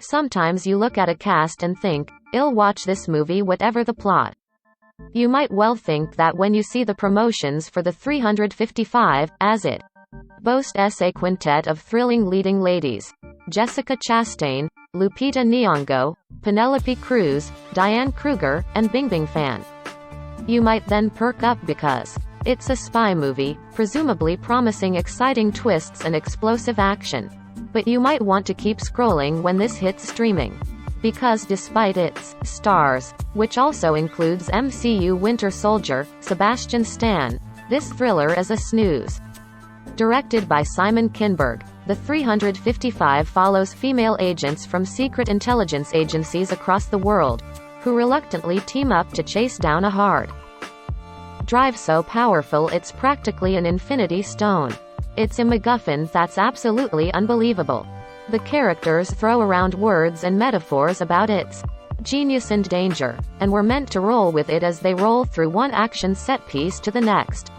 Sometimes you look at a cast and think, "I'll watch this movie whatever the plot." You might well think that when you see the promotions for the 355, as it boasts a quintet of thrilling leading ladies: Jessica Chastain, Lupita Nyong'o, Penelope Cruz, Diane Kruger, and Bingbing Fan. You might then perk up because it's a spy movie, presumably promising exciting twists and explosive action. But you might want to keep scrolling when this hits streaming. Because despite its stars, which also includes MCU Winter Soldier, Sebastian Stan, this thriller is a snooze. Directed by Simon Kinberg, the 355 follows female agents from secret intelligence agencies across the world, who reluctantly team up to chase down a hard drive so powerful it's practically an infinity stone. It's a MacGuffin that's absolutely unbelievable. The characters throw around words and metaphors about its genius and danger, and we're meant to roll with it as they roll through one action set piece to the next.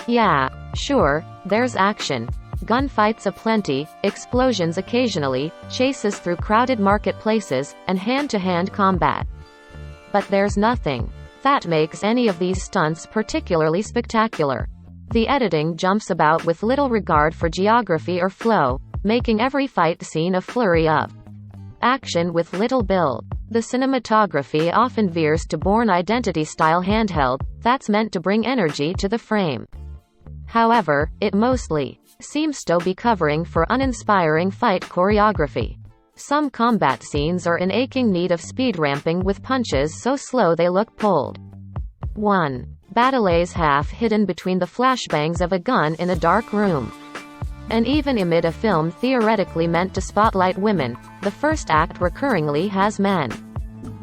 Yeah, sure, there's action. Gunfights aplenty, explosions occasionally, chases through crowded marketplaces, and hand-to-hand combat. But there's nothing that makes any of these stunts particularly spectacular. The editing jumps about with little regard for geography or flow, making every fight scene a flurry of action with little build. The cinematography often veers to Bourne Identity-style handheld, that's meant to bring energy to the frame. However, it mostly seems to be covering for uninspiring fight choreography. Some combat scenes are in aching need of speed ramping with punches so slow they look pulled. 1. Battles half hidden between the flashbangs of a gun in a dark room. And even amid a film theoretically meant to spotlight women, the first act recurringly has men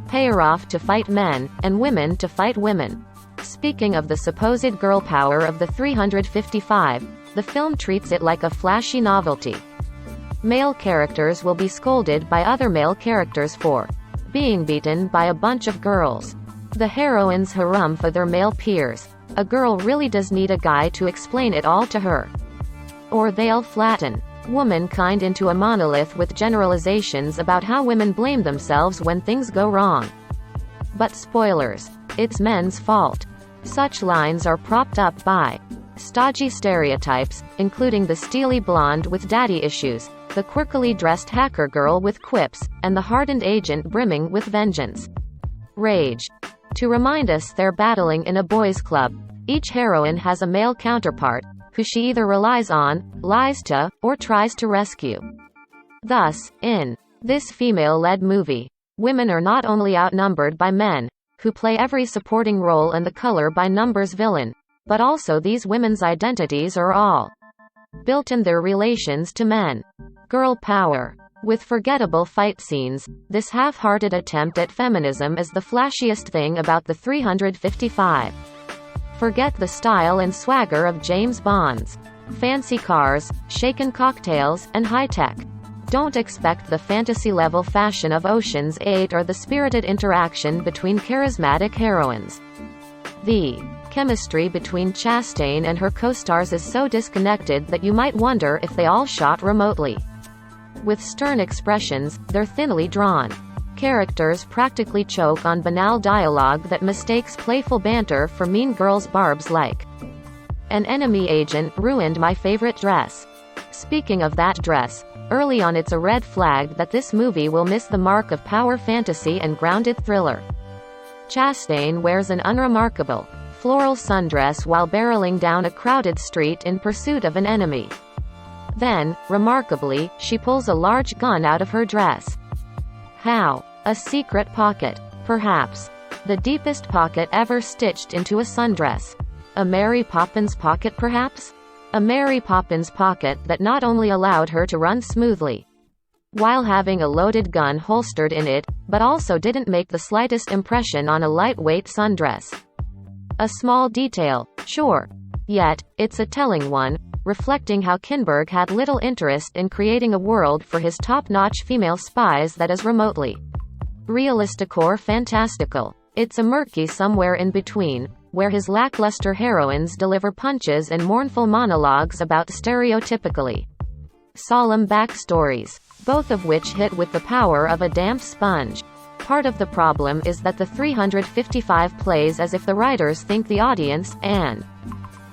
pair off to fight men, and women to fight women. Speaking of the supposed girl power of the 355, the film treats it like a flashy novelty. Male characters will be scolded by other male characters for being beaten by a bunch of girls. The heroines harumph their male peers. A girl really does need a guy to explain it all to her. Or they'll flatten womankind into a monolith with generalizations about how women blame themselves when things go wrong. But spoilers. It's men's fault. Such lines are propped up by stodgy stereotypes, including the steely blonde with daddy issues, the quirkily dressed hacker girl with quips, and the hardened agent brimming with vengeance. Rage. To remind us they're battling in a boys' club, each heroine has a male counterpart, who she either relies on, lies to, or tries to rescue. Thus, in this female-led movie, women are not only outnumbered by men, who play every supporting role and the color-by-numbers villain, but also these women's identities are all built in their relations to men. Girl power. With forgettable fight scenes, this half-hearted attempt at feminism is the flashiest thing about the 355. Forget the style and swagger of James Bond's fancy cars, shaken cocktails, and high-tech. Don't expect the fantasy-level fashion of Ocean's 8 or the spirited interaction between charismatic heroines. The chemistry between Chastain and her co-stars is so disconnected that you might wonder if they all shot remotely. With stern expressions, they're thinly drawn. Characters practically choke on banal dialogue that mistakes playful banter for Mean Girls barbs like, "An enemy agent ruined my favorite dress." Speaking of that dress, early on it's a red flag that this movie will miss the mark of power fantasy and grounded thriller. Chastain wears an unremarkable floral sundress while barreling down a crowded street in pursuit of an enemy. Then, remarkably, she pulls a large gun out of her dress. How? A secret pocket. Perhaps. The deepest pocket ever stitched into a sundress. A Mary Poppins pocket perhaps? A Mary Poppins pocket that not only allowed her to run smoothly while having a loaded gun holstered in it, but also didn't make the slightest impression on a lightweight sundress. A small detail, sure. Yet, it's a telling one, reflecting how Kinberg had little interest in creating a world for his top-notch female spies that is remotely realistic or fantastical. It's a murky somewhere in between, where his lackluster heroines deliver punches and mournful monologues about stereotypically solemn backstories. both of which hit with the power of a damp sponge. Part of the problem is that the 355 plays as if the writers think the audience, and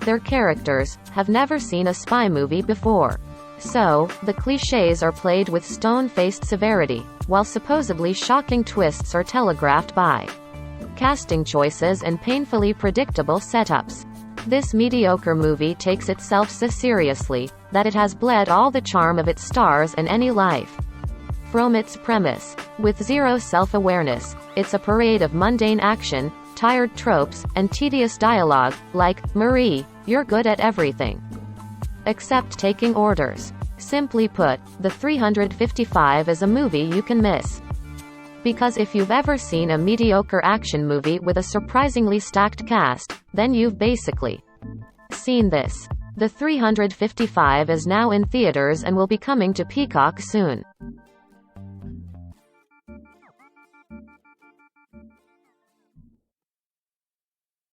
their characters, have never seen a spy movie before. So, the clichés are played with stone-faced severity, while supposedly shocking twists are telegraphed by casting choices and painfully predictable setups. This mediocre movie takes itself so seriously, that it has bled all the charm of its stars and any life from its premise. With zero self-awareness, it's a parade of mundane action, tired tropes, and tedious dialogue, like, "Marie, you're good at everything except taking orders." Simply put, the 355 is a movie you can miss. Because if you've ever seen a mediocre action movie with a surprisingly stacked cast, then you've basically seen this. The 355 is now in theaters and will be coming to Peacock soon.